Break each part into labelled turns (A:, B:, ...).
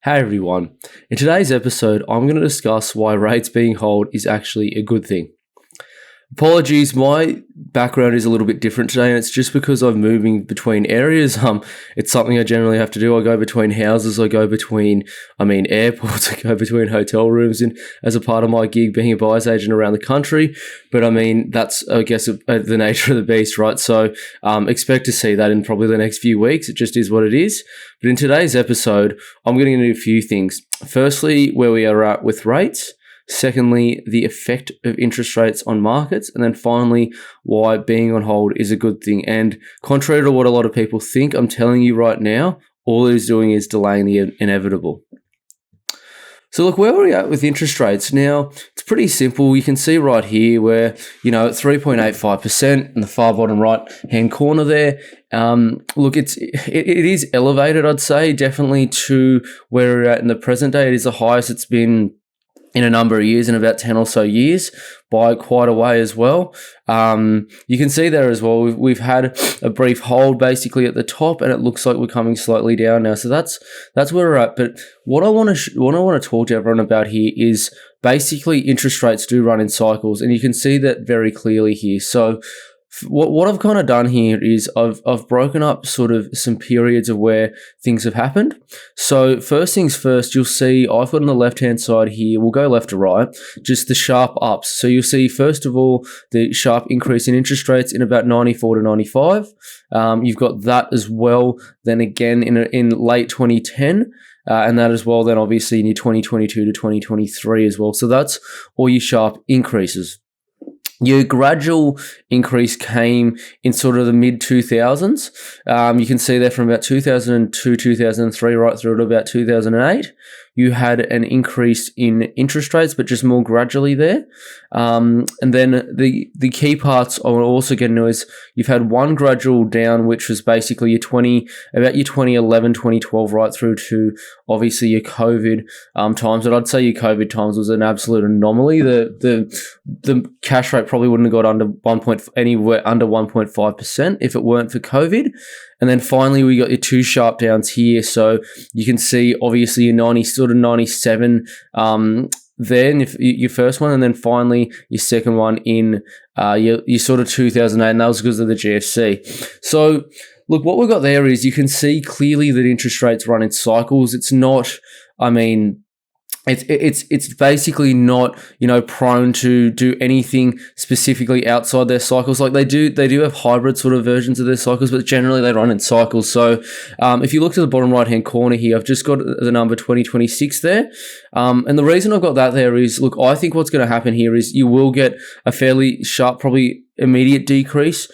A: Hey everyone. In today's episode, I'm going to discuss why rates being held is actually a good thing. Apologies, my background is a little bit different today, and it's just because I'm moving between areas. It's something I generally have to do. I go between houses, I go between, airports, I go between hotel rooms, and as a part of my gig, being a buyer's agent around the country. But that's, I guess, the nature of the beast, right? So expect to see that in probably the next few weeks. It just is what it is. But in today's episode, I'm going to do a few things. Firstly, where we are at with rates. Secondly, the effect of interest rates on markets. And then finally, why being on hold is a good thing. And contrary to what a lot of people think, I'm telling you right now, all it is doing is delaying the inevitable. So look, where are we at with interest rates? Now, it's pretty simple. You can see right here where, at 3.85% in the far bottom right-hand corner there. Look, it is elevated, I'd say, definitely to where we're at in the present day. It is the highest it's been in a number of years, in about 10 or so years, by quite a way as well. You can see there as well, we've had a brief hold basically at the top, and it looks like we're coming slightly down now. So that's where we're at. But what I want to talk to everyone about here is basically interest rates do run in cycles, and you can see that very clearly here. So what I've kind of done here is I've broken up sort of some periods of where things have happened. So first things first, you'll see I've got on the left-hand side here, we'll go left to right, just the sharp ups. So you'll see, first of all, the sharp increase in interest rates in about 94 to 95. You've got that as well, then again in late 2010. And that as well, then obviously in your 2022 to 2023 as well. So that's all your sharp increases. Your gradual increase came in sort of the mid-2000s. You can see there from about 2002, 2003, right through to about 2008. You had an increase in interest rates, but just more gradually there. And then the key parts I want to also get into is you've had one gradual down, which was basically about your 2011, 2012, right through to obviously your COVID times. And I'd say your COVID times was an absolute anomaly. The cash rate probably wouldn't have got anywhere under 1.5% if it weren't for COVID. And then finally, we got your two sharp downs here. So you can see, obviously, your 97 then if your first one, and then finally your second one in your sort of 2008, and that was because of the GFC. So look, what we've got there is you can see clearly that interest rates run in cycles. It's not, It's basically not, prone to do anything specifically outside their cycles. Like they do have hybrid sort of versions of their cycles, but generally they run in cycles. So if you look to the bottom right-hand corner here, I've just got the number 2026 there. And the reason I've got that there is, look, I think what's going to happen here is you will get a fairly sharp, probably immediate decrease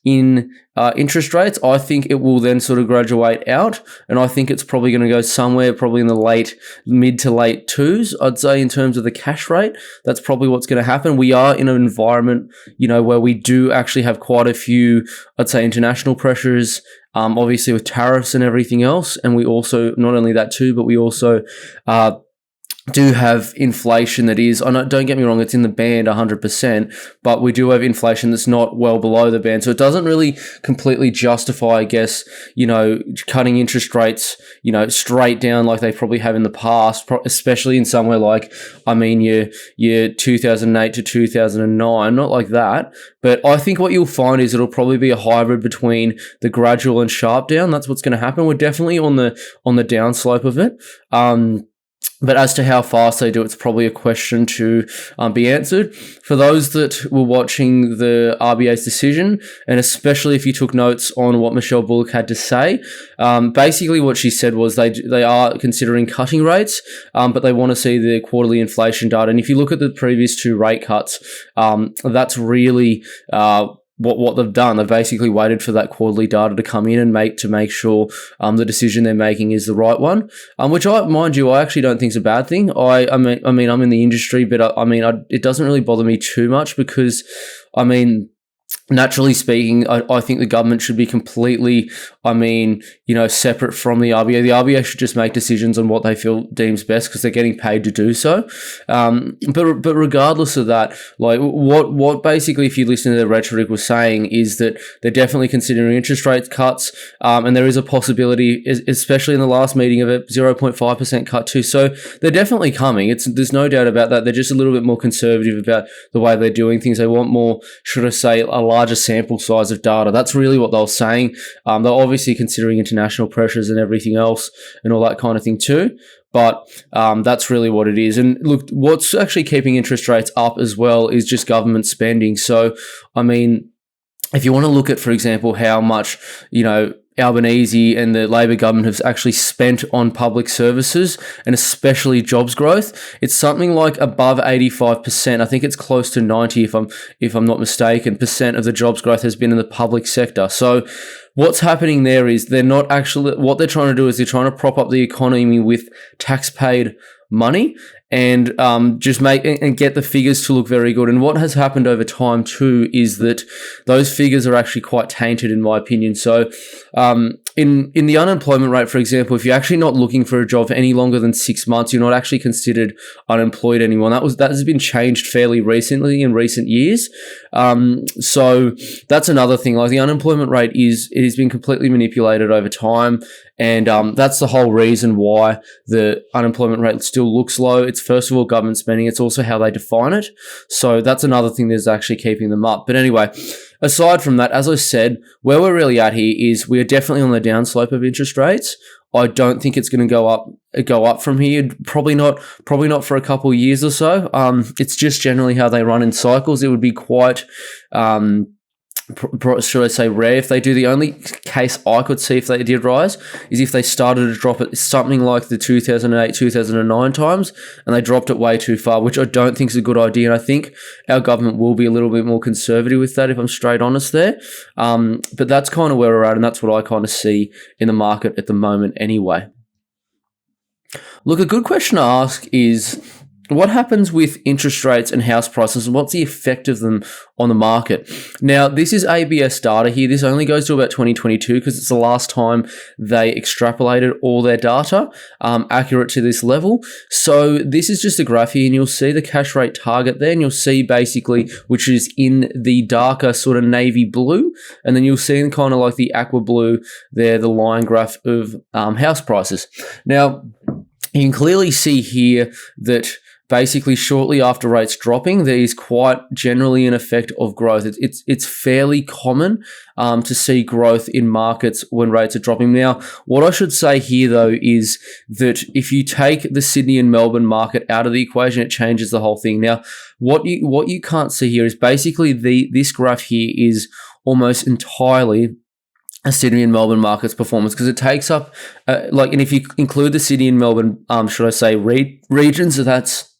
A: in interest rates. I think it will then sort of graduate out, and I think it's probably going to go somewhere probably in the mid to late twos, I'd say, in terms of the cash rate. That's probably what's going to happen. We are in an environment, where we do actually have quite a few, I'd say, international pressures, obviously with tariffs and everything else. And we also, not only that too, but we also do have inflation that is, don't get me wrong, it's in the band 100%, but we do have inflation that's not well below the band. So it doesn't really completely justify, I guess, cutting interest rates, straight down like they probably have in the past, especially in somewhere like, your 2008 to 2009, not like that. But I think what you'll find is it'll probably be a hybrid between the gradual and sharp down. That's what's going to happen. We're definitely on the down slope of it. But as to how fast they do, it's probably a question to be answered. For those that were watching the RBA's decision, and especially if you took notes on what Michelle Bullock had to say, basically what she said was they are considering cutting rates, but they want to see the quarterly inflation data. And if you look at the previous two rate cuts, that's really what they've done. They've basically waited for that quarterly data to come in and make sure the decision they're making is the right one. Which I actually don't think is a bad thing. I'm in the industry, but it doesn't really bother me too much because naturally speaking, I think the government should be completely, separate from the RBA. The RBA should just make decisions on what they feel deems best because they're getting paid to do so. But regardless of that, like what basically, if you listen to the rhetoric, was saying is that they're definitely considering interest rate cuts, and there is a possibility, especially in the last meeting, of a 0.5% cut too. So they're definitely coming. There's no doubt about that. They're just a little bit more conservative about the way they're doing things. They want more, should I say, a larger sample size of data. That's really what they were saying. They're obviously considering international pressures and everything else and all that kind of thing too. But that's really what it is. And look, what's actually keeping interest rates up as well is just government spending. So, if you want to look at, for example, how much, Albanese and the Labor government have actually spent on public services and especially jobs growth, it's something like above 85%. I think it's close to 90 if I'm not mistaken, percent of the jobs growth has been in the public sector. So what's happening there is what they're trying to do is they're trying to prop up the economy with tax-paid money and just make and get the figures to look very good. And what has happened over time too is that those figures are actually quite tainted, in my opinion. So in the unemployment rate, for example, if you're actually not looking for a job for any longer than 6 months, you're not actually considered unemployed anymore. That has been changed fairly recently in recent years. So that's another thing. Like the unemployment rate it has been completely manipulated over time. And that's the whole reason why the unemployment rate still looks low. It's first of all government spending. It's also how they define it. So that's another thing that's actually keeping them up. But anyway, aside from that, as I said, where we're really at here is we are definitely on the downslope of interest rates. I don't think it's going to go up from here. Probably not for a couple of years or so. It's just generally how they run in cycles. It would be quite should I say rare if they do. The only case I could see if they did rise is if they started to drop it something like the 2008, 2009 times, and they dropped it way too far, which I don't think is a good idea. And I think our government will be a little bit more conservative with that, if I'm straight honest there. But that's kind of where we're at, and that's what I kind of see in the market at the moment anyway. Look, a good question to ask is, what happens with interest rates and house prices, and what's the effect of them on the market? Now, this is ABS data here. This only goes to about 2022 because it's the last time they extrapolated all their data accurate to this level. So this is just a graph here, and you'll see the cash rate target there, and you'll see basically, which is in the darker sort of navy blue, and then you'll see in kind of like the aqua blue there, the line graph of house prices. Now, you can clearly see here that basically shortly after rates dropping, there is quite generally an effect of growth. It's fairly common to see growth in markets when rates are dropping. Now, what I should say here though is that if you take the Sydney and Melbourne market out of the equation, it changes the whole thing. Now, what you can't see here is basically this graph here is almost entirely a Sydney and Melbourne market's performance, because it takes up and if you include the Sydney and Melbourne, should I say regions, so that's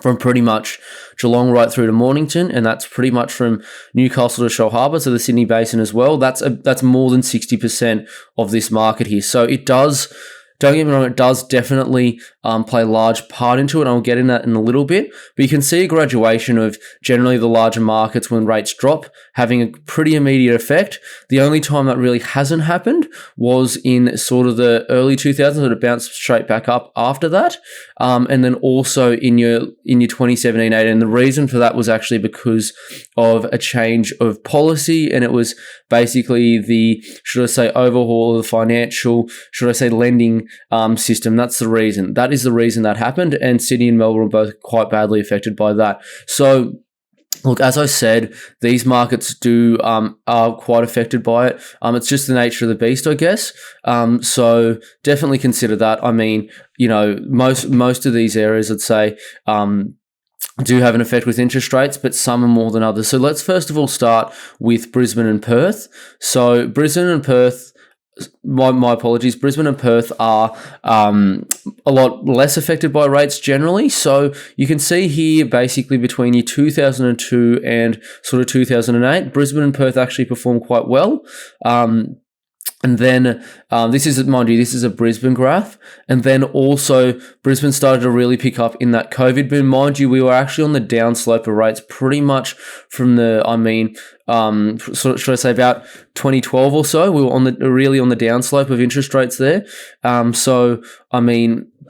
A: from pretty much Geelong right through to Mornington, and that's pretty much from Newcastle to Shellharbour, so the Sydney Basin as well. That's more than 60% of this market here. So it does, don't get me wrong, it does definitely play a large part into it, and I'll get in that in a little bit. But you can see a graduation of generally the larger markets when rates drop having a pretty immediate effect. The only time that really hasn't happened was in sort of the early 2000s, that it bounced straight back up after that. And then also in your 2017-18. And the reason for that was actually because of a change of policy, and it was basically the, should I say, overhaul of the financial, should I say, lending system. That's the reason. That is the reason that happened, and Sydney and Melbourne were both quite badly affected by that. So, look, as I said, these markets are quite affected by it. It's just the nature of the beast, I guess. So definitely consider that. I mean, most of these areas, I'd say, do have an effect with interest rates, but some are more than others. So let's first of all start with Brisbane and Perth. So Brisbane and Perth, my apologies, Brisbane and Perth are a lot less affected by rates generally. So you can see here basically between your 2002 and sort of 2008, Brisbane and Perth actually performed quite well. And then this is, mind you, this is a Brisbane graph. And then also Brisbane started to really pick up in that COVID boom. Mind you, we were actually on the downslope of rates pretty much from should I say about 2012 or so. We were really on the downslope of interest rates there.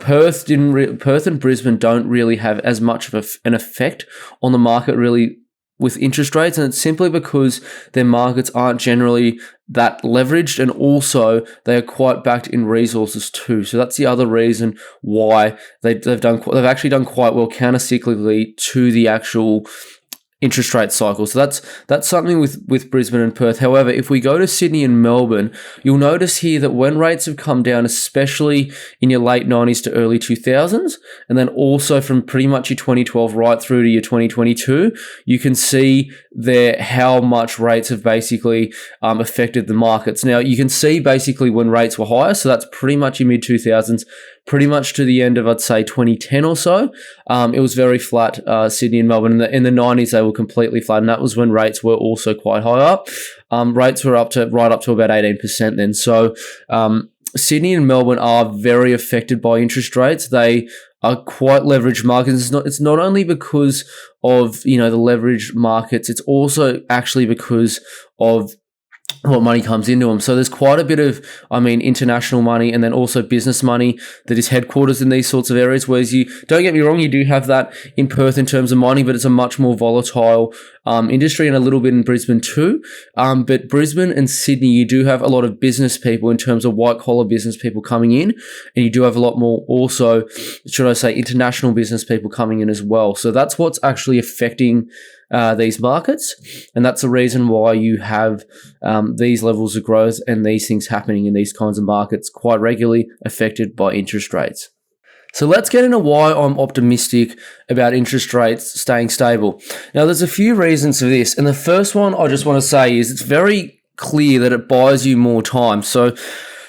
A: Perth and Brisbane don't really have as much of an effect on the market really with interest rates, and it's simply because their markets aren't generally that leveraged, and also they are quite backed in resources too. So that's the other reason why they've actually done quite well counter-cyclically to the actual interest rate cycle. So that's something with Brisbane and Perth. However, if we go to Sydney and Melbourne, you'll notice here that when rates have come down, especially in your late 90s to early 2000s, and then also from pretty much your 2012 right through to your 2022, you can see there how much rates have basically affected the markets. Now, you can see basically when rates were higher, so that's pretty much your mid-2000s, pretty much to the end of, I'd say, 2010 or so. It was very flat, Sydney and Melbourne. In the 90s, they were completely flat, and that was when rates were also quite high up. Rates were right up to about 18% then. So Sydney and Melbourne are very affected by interest rates. They are quite leveraged markets. It's not only because of the leveraged markets, it's also actually because of what money comes into them. So there's quite a bit of, international money, and then also business money that is headquarters in these sorts of areas. Whereas don't get me wrong, you do have that in Perth in terms of mining, but it's a much more volatile industry, and a little bit in Brisbane too. But Brisbane and Sydney, you do have a lot of business people in terms of white collar business people coming in, and you do have a lot more also, should I say, international business people coming in as well. So that's what's actually affecting these markets, and that's the reason why you have these levels of growth and these things happening in these kinds of markets quite regularly, affected by interest rates. So let's get into why I'm optimistic about interest rates staying stable. Now, there's a few reasons for this, and the first one I just want to say is it's very clear that it buys you more time. So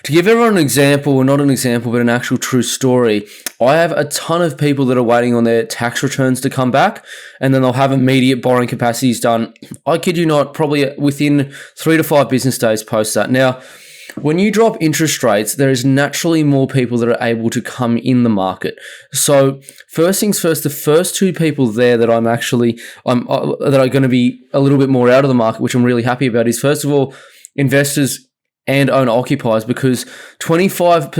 A: to give everyone an example, or not an example, but an actual true story, I have a ton of people that are waiting on their tax returns to come back, and then they'll have immediate borrowing capacities done. I kid you not, probably within 3 to 5 business days post that. Now, when you drop interest rates, there is naturally more people that are able to come in the market. So first things first, the first 2 people there that that are going to be a little bit more out of the market, which I'm really happy about, is first of all, investors and owner occupiers, because 25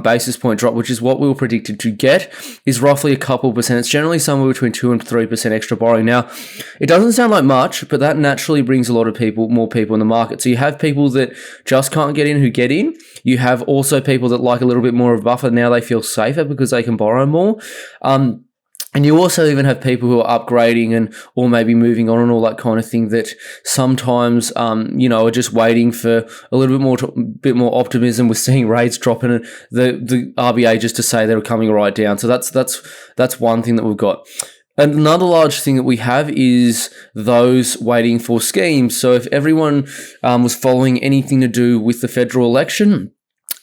A: basis point drop, which is what we were predicted to get, is roughly a couple percent. It's generally somewhere between 2 and 3% extra borrowing. Now, it doesn't sound like much, but that naturally brings a lot of more people in the market. So you have people that just can't get in who get in. You have also people that like a little bit more of a buffer. Now they feel safer because they can borrow more. And you also even have people who are upgrading or maybe moving on and all that kind of thing that sometimes, are just waiting for a little bit more optimism with seeing rates dropping and the RBA just to say they're coming right down. So that's one thing that we've got. Another large thing that we have is those waiting for schemes. So if everyone was following anything to do with the federal election,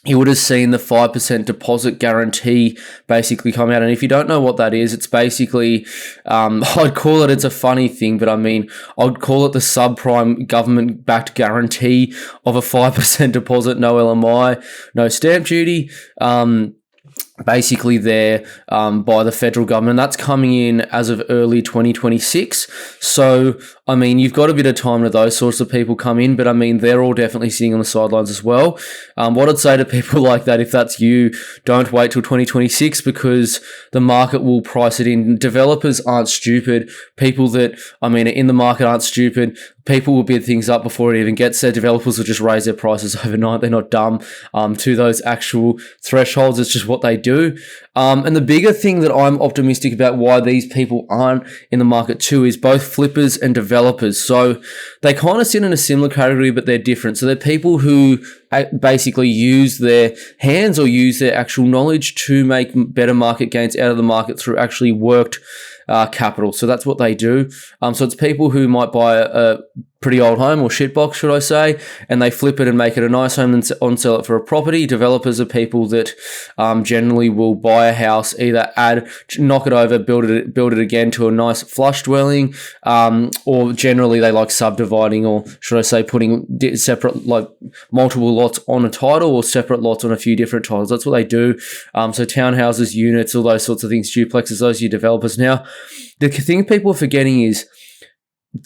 A: you would have seen the 5% deposit guarantee basically come out. And if you don't know what that is, it's basically, I'd call it's a funny thing, but I'd call it the subprime government-backed guarantee of a 5% deposit, no LMI, no stamp duty. Basically there by the federal government. That's coming in as of early 2026. So, you've got a bit of time to those sorts of people come in, but they're all definitely sitting on the sidelines as well. What I'd say to people like that, if that's you, don't wait till 2026 because the market will price it in. Developers aren't stupid. People that, are in the market aren't stupid. People will bid things up before it even gets there. Developers will just raise their prices overnight. They're not dumb to those actual thresholds. It's just what they do. And the bigger thing that I'm optimistic about why these people aren't in the market too is both flippers and developers. So they kind of sit in a similar category, but they're different. So they're people who basically use their hands or use their actual knowledge to make better market gains out of the market through actually worked capital. So that's what they do. So it's people who might buy a pretty old home or shitbox, should I say, and they flip it and make it a nice home and on-sell it for a property. Developers are people that generally will buy a house, either knock it over, build it again to a nice flush dwelling, or generally they like subdividing, or should I say putting separate, like multiple lots on a title or separate lots on a few different titles. That's what they do. So townhouses, units, all those sorts of things, duplexes, those are your developers. Now, the thing people are forgetting is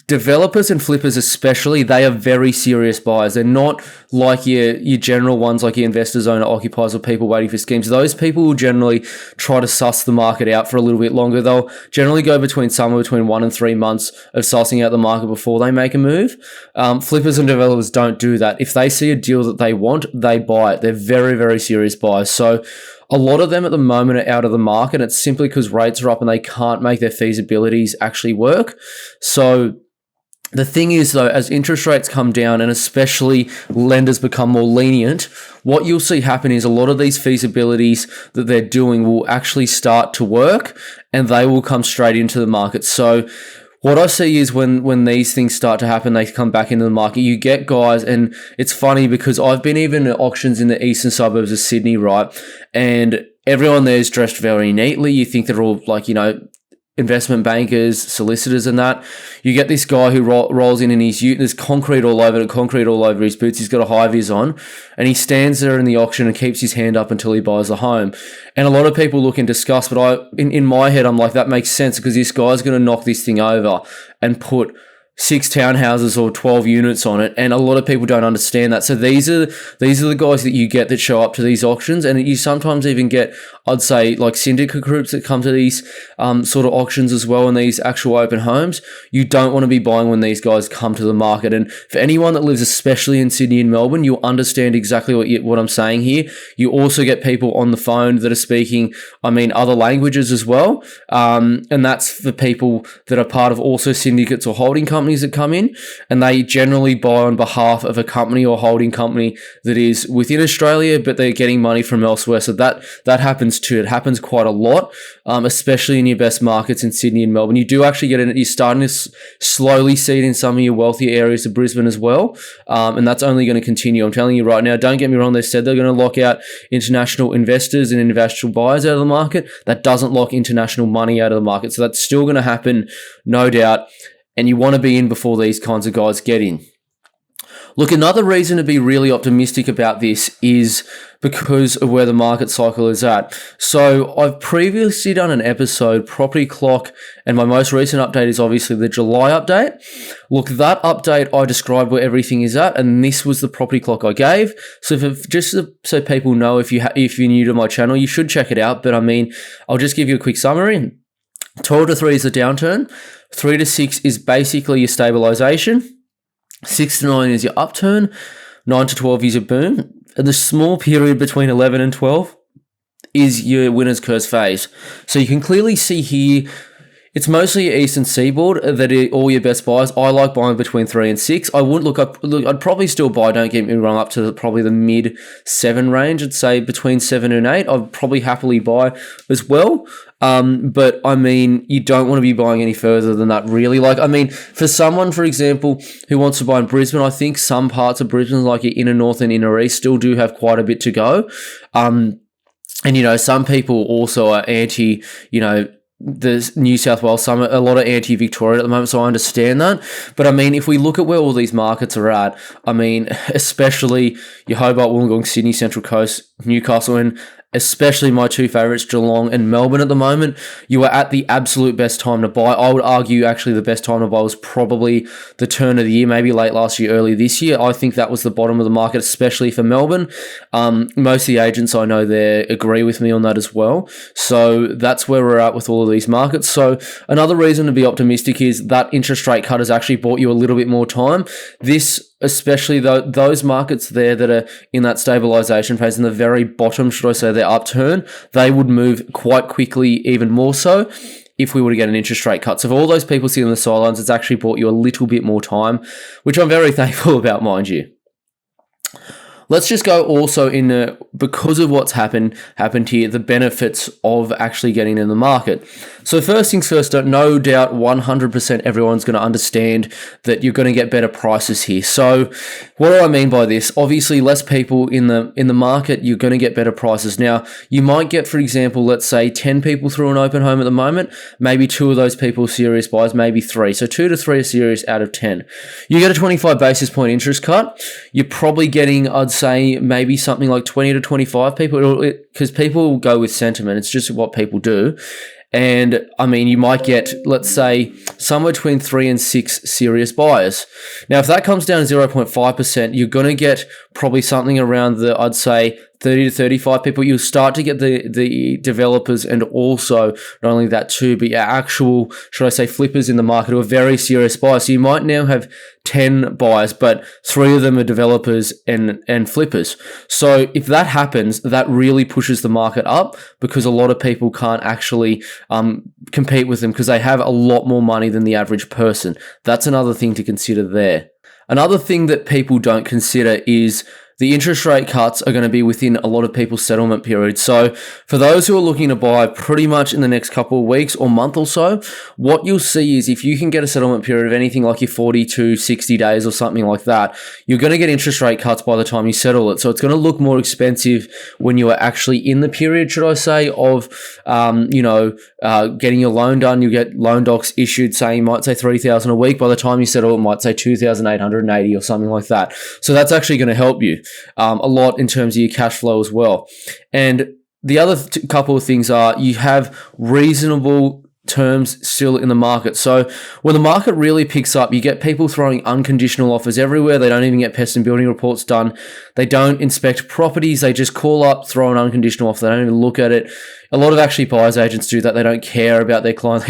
A: developers and flippers especially, they are very serious buyers. They're not like your general ones, like your investors, owner, occupiers, or people waiting for schemes. Those people will generally try to suss the market out for a little bit longer. They'll generally go somewhere between 1 and 3 months of sussing out the market before they make a move. Flippers and developers don't do that. If they see a deal that they want, they buy it. They're very, very serious buyers. So a lot of them at the moment are out of the market. It's simply because rates are up and they can't make their feasibilities actually work. So the thing is, though, as interest rates come down and especially lenders become more lenient, what you'll see happen is a lot of these feasibilities that they're doing will actually start to work and they will come straight into the market. So what I see is when these things start to happen, they come back into the market. You get guys, and it's funny because I've been even at auctions in the eastern suburbs of Sydney, right? And everyone there is dressed very neatly. You think they're all like, investment bankers, solicitors and that. You get this guy who rolls in his ute, there's concrete all over his boots. He's got a high vis on and he stands there in the auction and keeps his hand up until he buys the home. And a lot of people look in disgust, but in my head, I'm like, that makes sense because this guy's going to knock this thing over and put 6 townhouses or 12 units on it, and a lot of people don't understand that. So these are the guys that you get that show up to these auctions, and you sometimes even get, I'd say, like syndicate groups that come to these sort of auctions as well, and these actual open homes. You don't want to be buying when these guys come to the market. And for anyone that lives especially in Sydney and Melbourne, you'll understand exactly what I'm saying here. You also get people on the phone that are speaking, other languages as well, and that's for people that are part of also syndicates or holding companies that come in, and they generally buy on behalf of a company or holding company that is within Australia, but they're getting money from elsewhere. So that happens too. It happens quite a lot, especially in your best markets in Sydney and Melbourne. You do actually get it. You're starting to slowly see it in some of your wealthier areas of Brisbane as well, and that's only going to continue. I'm telling you right now, don't get me wrong, they said they're going to lock out international investors and international buyers out of the market. That doesn't lock international money out of the market. So that's still going to happen, no doubt. And you want to be in before these kinds of guys get in. Look, another reason to be really optimistic about this is because of where the market cycle is at. So I've previously done an episode, Property Clock, and my most recent update is obviously the July update. Look, that update, I described where everything is at, and this was the Property Clock I gave. So just so people know, if you're new to my channel, you should check it out. But I'll just give you a quick summary. 12 to 3 is the downturn. 3 to 6 is basically your stabilization. 6 to 9 is your upturn. 9 to 12 is your boom. And the small period between 11 and 12 is your winner's curse phase. So you can clearly see here, it's mostly your eastern seaboard that are all your best buys. I like buying between 3 and 6. I would I'd probably still buy, don't get me wrong, up to probably the mid 7 range. I'd say between 7 and 8. I'd probably happily buy as well. But you don't want to be buying any further than that, really. For someone, for example, who wants to buy in Brisbane, I think some parts of Brisbane, like your inner north and inner east, still do have quite a bit to go. And some people also are anti, the New South Wales, a lot of anti-Victoria at the moment, so I understand that. But if we look at where all these markets are at, especially your Hobart, Wollongong, Sydney, Central Coast, Newcastle, and especially my two favourites, Geelong and Melbourne at the moment, you are at the absolute best time to buy. I would argue actually the best time to buy was probably the turn of the year, maybe late last year, early this year. I think that was the bottom of the market, especially for Melbourne. Most of the agents I know there agree with me on that as well. So that's where we're at with all of these markets. So another reason to be optimistic is that interest rate cut has actually bought you a little bit more time. Especially those markets there that are in that stabilization phase, in the very bottom, should I say, their upturn, they would move quite quickly, even more so, if we were to get an interest rate cut. So for all those people sitting on the sidelines, it's actually bought you a little bit more time, which I'm very thankful about, mind you. let's just go also in because of what's happened here, the benefits of actually getting in the market. So first things first, no doubt 100% everyone's going to understand that you're going to get better prices here. So what do I mean by this? Obviously, less people in the market, you're going to get better prices. Now, you might get, for example, let's say 10 people through an open home at the moment, maybe 2 of those people are serious buyers, maybe 3. So 2 to 3 are serious out of 10. You get a 25 basis point interest cut. You're probably getting, I'd say, maybe something like 20 to 25 people, because people go with sentiment. It's just what people do. And I mean, you might get, let's say, somewhere between 3 and 6 serious buyers. Now, if that comes down to 0.5%, you're going to get probably something around I'd say, 30 to 35 people. You'll start to get the developers, and also not only that too, but your actual, should I say, flippers in the market who are very serious buyers. So you might now have 10 buyers, but 3 of them are developers and flippers. So if that happens, that really pushes the market up, because a lot of people can't actually compete with them because they have a lot more money than the average person. That's another thing to consider there. Another thing that people don't consider is the interest rate cuts are going to be within a lot of people's settlement period. So for those who are looking to buy pretty much in the next couple of weeks or month or so, what you'll see is if you can get a settlement period of anything like your 40 to 60 days or something like that, you're going to get interest rate cuts by the time you settle it. So it's going to look more expensive when you are actually in the period, should I say, of, getting your loan done. You get loan docs issued saying, you might say $3,000 a week. By the time you settle, it might say $2,880 or something like that. So that's actually going to help you a lot in terms of your cash flow as well. And the other couple of things are you have reasonable terms still in the market. So when the market really picks up, you get people throwing unconditional offers everywhere. They don't even get pest and building reports done. They don't inspect properties. They just call up, throw an unconditional offer. They don't even look at it. A lot of actually buyers agents do that. They don't care about their client.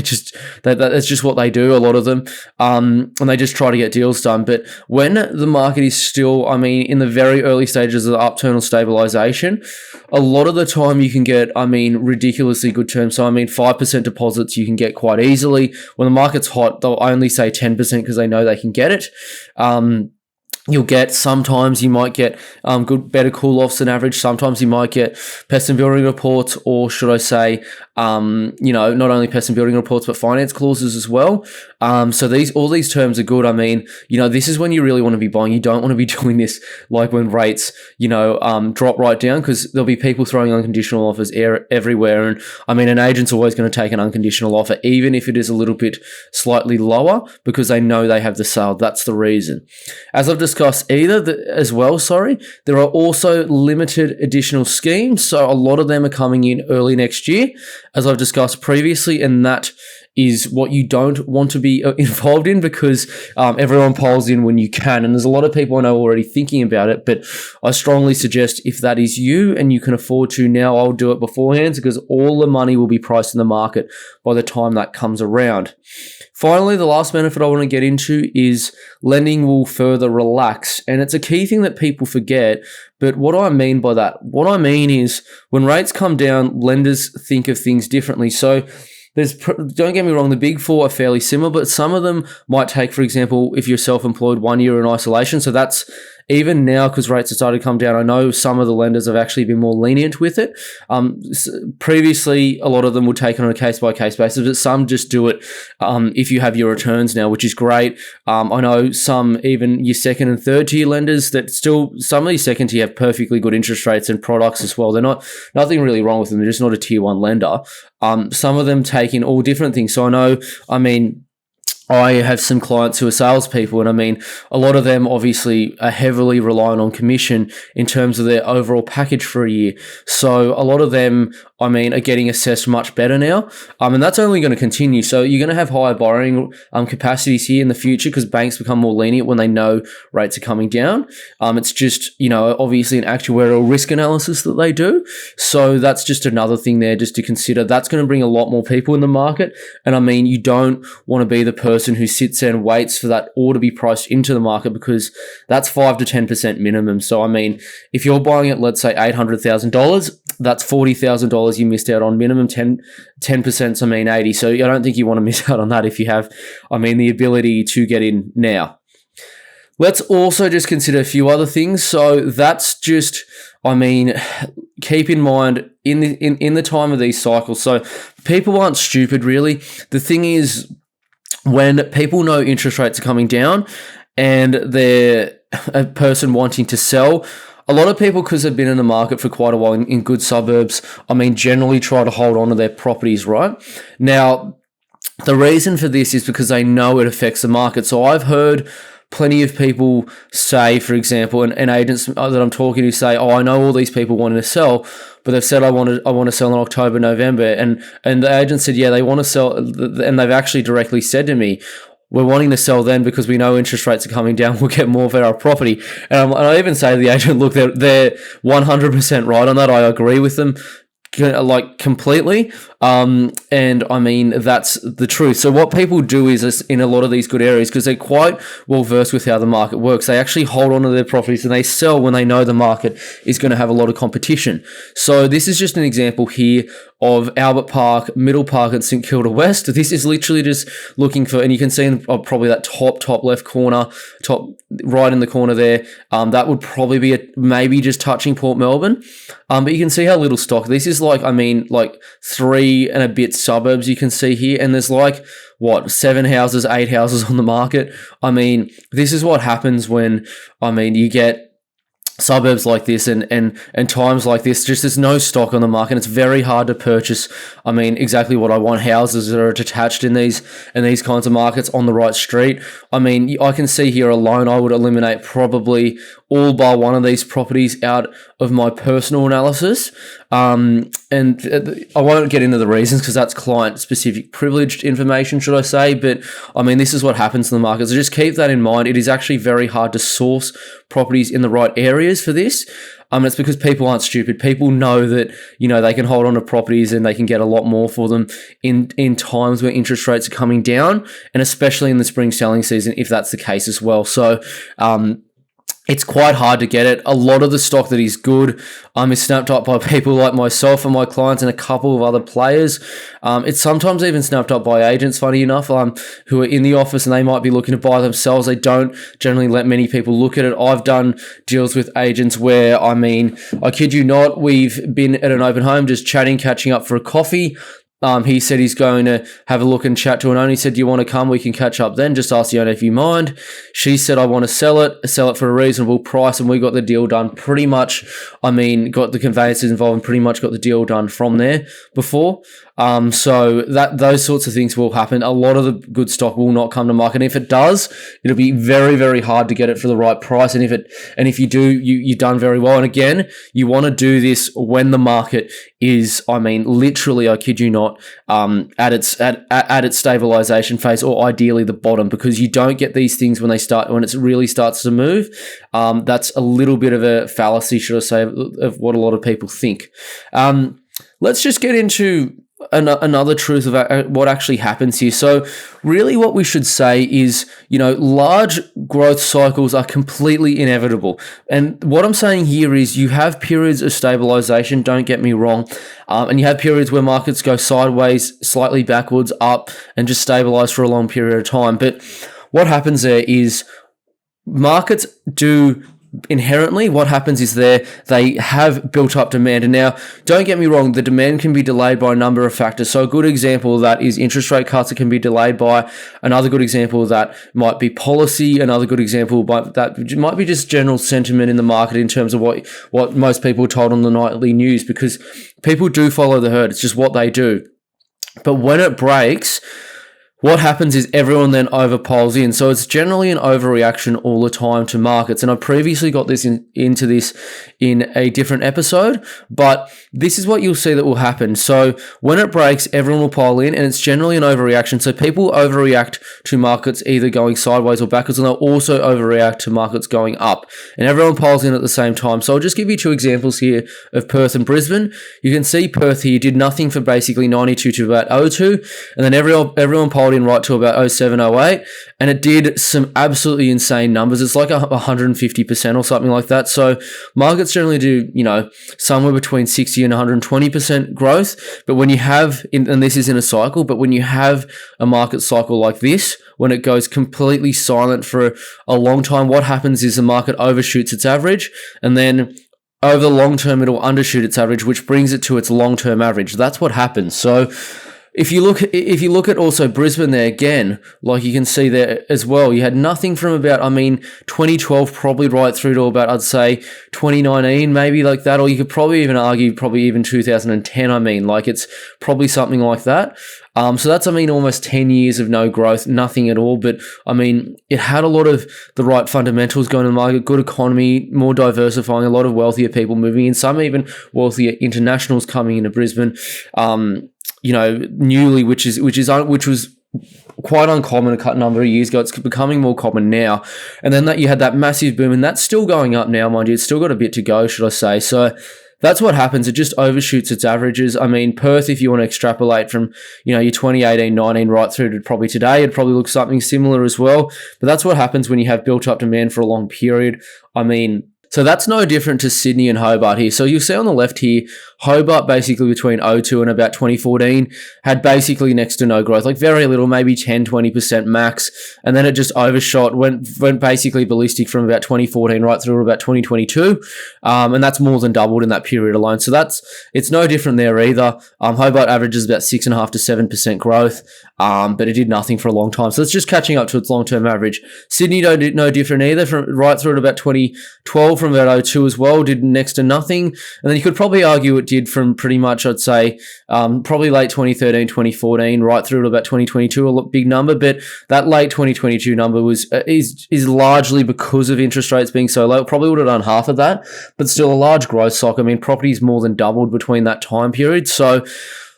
A: That's just what they do, a lot of them. And they just try to get deals done. But when the market is still, in the very early stages of the upturn or stabilization, a lot of the time you can get, ridiculously good terms. So, 5% deposits you can get quite easily. When the market's hot, they'll only say 10% because they know they can get it. Sometimes you might get better cool-offs than average. Sometimes you might get pest and building reports, or should I say, not only pest and building reports, but finance clauses as well. So all these terms are good. This is when you really want to be buying. You don't want to be doing this like when rates, drop right down, because there'll be people throwing unconditional offers everywhere. And an agent's always going to take an unconditional offer, even if it is a little bit slightly lower, because they know they have the sale. That's the reason. As I've discussed there are also limited additional schemes. So a lot of them are coming in early next year, as I've discussed previously, and that is what you don't want to be involved in, because everyone piles in when you can. And there's a lot of people I know already thinking about it, but I strongly suggest if that is you and you can afford to now, I'll do it beforehand, because all the money will be priced in the market by the time that comes around. Finally, the last benefit I want to get into is lending will further relax. And it's a key thing that people forget. But what do I mean by that? What I mean is when rates come down, lenders think of things differently. So don't get me wrong, the big four are fairly similar, but some of them might take, for example, if you're self-employed, 1 year in isolation. So that's even now, because rates have started to come down. I know some of the lenders have actually been more lenient with it. Previously, a lot of them would take it on a case-by-case basis, but some just do it if you have your returns now, which is great. I know some, even your second and third tier lenders, that still, some of these second tier have perfectly good interest rates and products as well. They're nothing really wrong with them. They're just not a tier one lender. Some of them take in all different things. So I have some clients who are salespeople, and a lot of them obviously are heavily reliant on commission in terms of their overall package for a year. So a lot of them, are getting assessed much better now. And that's only going to continue. So you're going to have higher borrowing capacities here in the future, because banks become more lenient when they know rates are coming down. It's just, obviously an actuarial risk analysis that they do. So that's just another thing there just to consider. That's going to bring a lot more people in the market. And you don't want to be the person who sits there and waits for that order to be priced into the market, because that's 5 to 10% minimum. So, if you're buying it, let's say $800,000, that's $40,000 you missed out on. Minimum 10%, 80. So I don't think you want to miss out on that if you have, the ability to get in now. Let's also just consider a few other things. So that's just, I mean, keep in mind in the time of these cycles. So people aren't stupid, really. The thing is, when people know interest rates are coming down and they're a person wanting to sell, a lot of people, because they've been in the market for quite a while in good suburbs, I mean, generally try to hold on to their properties, right? Now, the reason for this is because they know it affects the market. So I've heard plenty of people say, for example, and agents that I'm talking to say, "Oh, I know all these people wanting to sell, but they've said I want to sell in October, November," and the agent said, "Yeah, they want to sell," and they've actually directly said to me, "We're wanting to sell then because we know interest rates are coming down. We'll get more for our property." And I even say to the agent, "Look, they're 100% right on that. I agree with them." Like completely. And I mean, that's the truth. So what people do is in a lot of these good areas, because they're quite well versed with how the market works, they actually hold on to their properties and they sell when they know the market is going to have a lot of competition. So this is just an example here of Albert Park, Middle Park, and St Kilda West. This is literally just looking for, and you can see in probably that top left corner, top right in the corner there, that would probably be maybe just touching Port Melbourne. But you can see how little stock. This is like 3 and a bit suburbs you can see here, and there's 7 houses, 8 houses on the market. I mean, this is what happens when, you get suburbs like this and times like this. Just there's no stock on the market. It's very hard to purchase, exactly what I want, houses that are detached in these kinds of markets on the right street. I can see here alone I would eliminate probably all but one of these properties out of my personal analysis. And I won't get into the reasons because that's client-specific privileged information, should I say. But, this is what happens in the market. So just keep that in mind. It is actually very hard to source properties in the right areas for this. It's because people aren't stupid. People know that, they can hold on to properties and they can get a lot more for them in times where interest rates are coming down, and especially in the spring selling season, if that's the case as well. So, it's quite hard to get it. A lot of the stock that is good is snapped up by people like myself and my clients and a couple of other players. It's sometimes even snapped up by agents, funny enough, who are in the office and they might be looking to buy themselves. They don't generally let many people look at it. I've done deals with agents where, I kid you not, we've been at an open home just chatting, catching up for a coffee. He said he's going to have a look and chat to an owner. He said, "Do you want to come? We can catch up then. Just ask the owner if you mind." She said, "I want to sell it for a reasonable price." And we got the deal done pretty much. Got the conveyances involved and pretty much got the deal done from there before. So those sorts of things will happen. A lot of the good stock will not come to market. And if it does, it'll be very, very hard to get it for the right price. And if you do, you've done very well. And again, you want to do this when the market is, literally, I kid you not, at its stabilization phase, or ideally the bottom, because you don't get these things when it really starts to move. That's a little bit of a fallacy, should I say, of what a lot of people think. Let's just get into another truth of what actually happens here. So really what we should say is, large growth cycles are completely inevitable. And what I'm saying here is you have periods of stabilization, don't get me wrong. And you have periods where markets go sideways, slightly backwards, up, and just stabilize for a long period of time. But what happens there is markets do inherently, what happens is they have built up demand. And now, don't get me wrong, the demand can be delayed by a number of factors. So a good example of that is interest rate cuts that can be delayed by. Another good example of that might be policy. Another good example that might be just general sentiment in the market in terms of what most people are told on the nightly news, because people do follow the herd. It's just what they do. But when it breaks, what happens is everyone then overpulls in. So it's generally an overreaction all the time to markets. And I previously got this into this in a different episode, but this is what you'll see that will happen. So when it breaks, everyone will pile in, and it's generally an overreaction. So people overreact to markets either going sideways or backwards, and they'll also overreact to markets going up. And everyone piles in at the same time. So I'll just give you two examples here of Perth and Brisbane. You can see Perth here did nothing for basically 92 to about 02, and then everyone piled held in right to about 07, 08, and it did some absolutely insane numbers. It's like 150% or something like that. So markets generally do, somewhere between 60 and 120% growth. But when you have, and this is in a cycle, but when you have a market cycle like this, when it goes completely silent for a long time, what happens is the market overshoots its average, and then over the long term, it'll undershoot its average, which brings it to its long-term average. That's what happens. So if you look at also Brisbane there again, like you can see there as well, you had nothing from about 2012 probably right through to about, I'd say 2019 maybe, like that, or you could probably even argue probably even 2010. Like it's probably something like that. So that's almost 10 years of no growth, nothing at all. But it had a lot of the right fundamentals going in the market, good economy, more diversifying, a lot of wealthier people moving in, some even wealthier internationals coming into Brisbane. Newly, which was quite uncommon a number of years ago. It's becoming more common now. And then you had that massive boom, and that's still going up now, mind you. It's still got a bit to go, should I say. So that's what happens. It just overshoots its averages. Perth, if you want to extrapolate from, your 2018, 19 right through to probably today, it'd probably look something similar as well. But that's what happens when you have built up demand for a long period. So that's no different to Sydney and Hobart here. So you'll see on the left here, Hobart basically between 02 and about 2014 had basically next to no growth, like very little, maybe 10, 20% max. And then it just overshot, went basically ballistic from about 2014 right through to about 2022. And that's more than doubled in that period alone. So it's no different there either. Hobart averages about 6.5 to 7% growth. But it did nothing for a long time. So it's just catching up to its long-term average. Sydney no different either, from right through to about 2012, from about 02 as well, did next to nothing. And then you could probably argue it did from pretty much, I'd say, probably late 2013, 2014, right through to about 2022, a big number. But that late 2022 number is largely because of interest rates being so low. It probably would have done half of that, but still a large growth stock. Property's more than doubled between that time period. So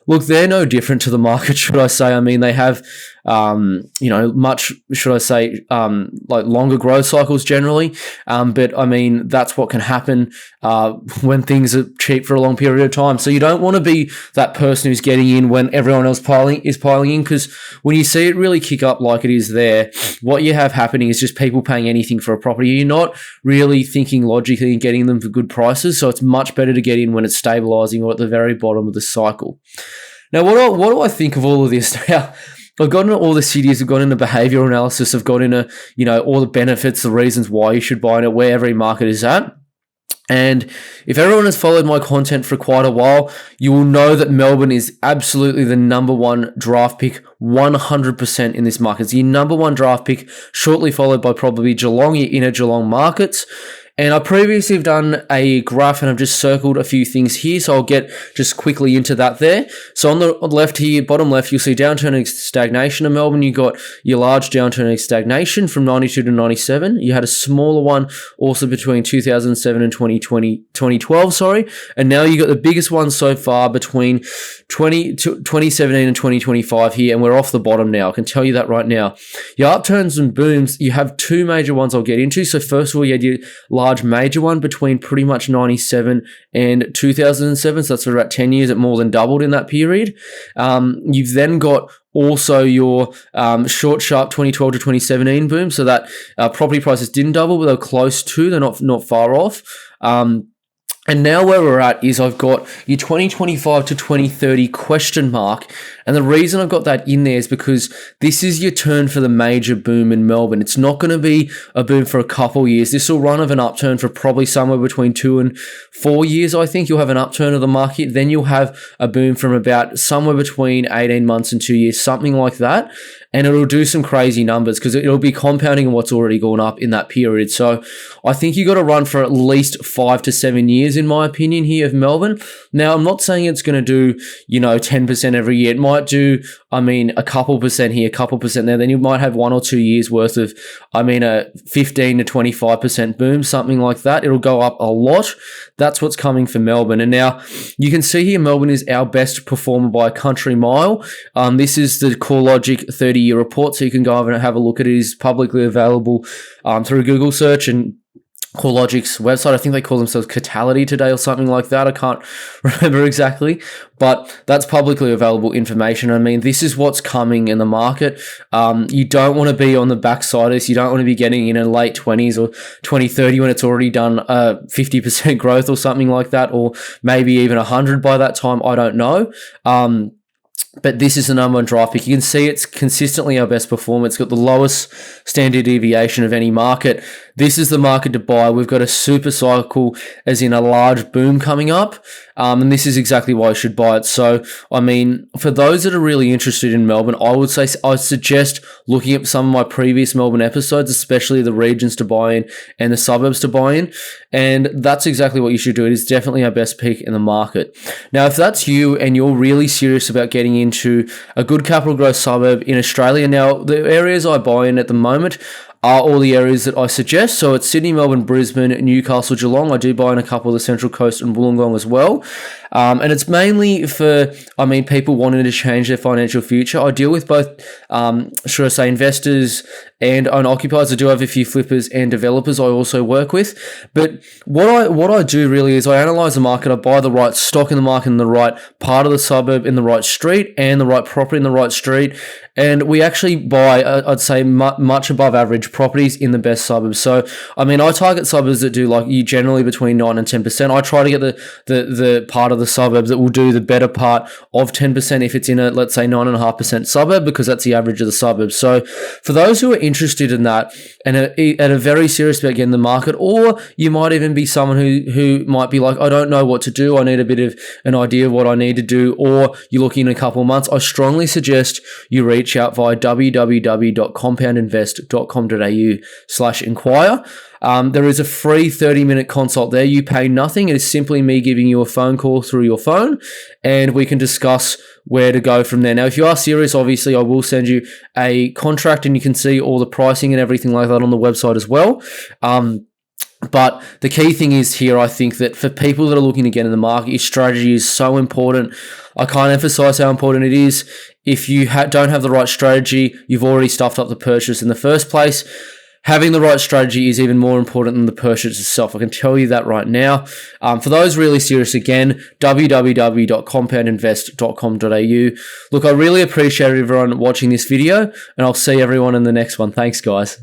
A: look, they're no different to the market, should I say. They have, much, should I say, like longer growth cycles generally. But that's what can happen when things are cheap for a long period of time. So you don't want to be that person who's getting in when everyone else is piling in, because when you see it really kick up like it is there, what you have happening is just people paying anything for a property. You're not really thinking logically and getting them for good prices. So it's much better to get in when it's stabilizing or at the very bottom of the cycle. Now, what do I think of all of this? Now, I've gone into all the cities, I've gone into behavioral analysis, I've gone into, all the benefits, the reasons why you should buy in it, where every market is at. And if everyone has followed my content for quite a while, you will know that Melbourne is absolutely the number one draft pick, 100% in this market. It's your number one draft pick, shortly followed by probably Geelong, your inner Geelong markets. And I previously have done a graph and I've just circled a few things here, so I'll get just quickly into that there. So on the left here, bottom left, you'll see downturning stagnation in Melbourne. You got your large downturning stagnation from 92 to 97. You had a smaller one also between 2007 and 2012, and now you got the biggest one so far between 2017 and 2025 here, and we're off the bottom now. I can tell you that right now. Your upturns and booms, you have two major ones I'll get into. So first of all, you had your large major one between pretty much 97 and 2007. So that's for about 10 years. It more than doubled in that period. You've then got also your short, sharp 2012 to 2017 boom. So that property prices didn't double, but they're close to. They're not far off. And now where we're at is I've got your 2025 to 2030 question mark. And the reason I've got that in there is because this is your turn for the major boom in Melbourne. It's not going to be a boom for a couple years. This will run of an upturn for probably somewhere between 2 and 4 years, I think. You'll have an upturn of the market. Then you'll have a boom from about somewhere between 18 months and 2 years, something like that. And it'll do some crazy numbers because it'll be compounding on what's already gone up in that period. So I think you got to run for at least 5 to 7 years, in my opinion, here of Melbourne. Now, I'm not saying it's going to do, 10% every year. It might do, a couple percent here, a couple percent there. Then you might have 1 or 2 years worth of, a 15 to 25% boom, something like that. It'll go up a lot. That's what's coming for Melbourne. And now you can see here, Melbourne is our best performer by a country mile. This is the CoreLogic 30-year report, so you can go over and have a look at it. It is publicly available through Google search, and CoreLogic's website. I think they call themselves Catality today or something like that. I can't remember exactly, but that's publicly available information. I mean, this is what's coming in the market. You don't want to be on the backside of this. You don't want to be getting in late 20s or 2030 when it's already done 50% growth or something like that, or maybe even 100 by that time. I don't know. But this is the number one draft pick. You can see it's consistently our best performer. It's got the lowest standard deviation of any market. This is the market to buy. We've got a super cycle, as in a large boom coming up. And this is exactly why I should buy it. So, I mean, for those that are really interested in Melbourne, I'd suggest looking at some of my previous Melbourne episodes, especially the regions to buy in and the suburbs to buy in. And that's exactly what you should do. It is definitely our best pick in the market. Now, if that's you and you're really serious about getting into a good capital growth suburb in Australia, now the areas I buy in at the moment are all the areas that I suggest. So it's Sydney, Melbourne, Brisbane, Newcastle, Geelong. I do buy in a couple of the Central Coast and Wollongong as well. And it's mainly for, people wanting to change their financial future. I deal with both, investors and owner-occupiers. I do have a few flippers and developers I also work with. But what I do really is I analyse the market. I buy the right stock in the market in the right part of the suburb, in the right street, and the right property in the right street. And we actually buy, I'd say, much above average properties in the best suburbs. So, I target suburbs that do generally between 9 and 10%. I try to get the part of the suburbs that will do the better part of 10% if it's in a, let's say, 9.5% suburb, because that's the average of the suburbs. So for those who are interested in that and are very serious about getting the market, or you might even be someone who might be like, I don't know what to do, I need a bit of an idea of what I need to do, or you're looking in a couple of months, I strongly suggest you reach out via www.compoundinvest.com.au/inquire. There is a free 30-minute consult there. You pay nothing. It is simply me giving you a phone call through your phone, and we can discuss where to go from there. Now, if you are serious, obviously, I will send you a contract, and you can see all the pricing and everything like that on the website as well. But the key thing is here, I think that for people that are looking to get in the market, your strategy is so important. I can't emphasize how important it is. If you don't have the right strategy, you've already stuffed up the purchase in the first place. Having the right strategy is even more important than the purchase itself. I can tell you that right now. For those really serious, again, www.compoundinvest.com.au. Look, I really appreciate everyone watching this video, and I'll see everyone in the next one. Thanks, guys.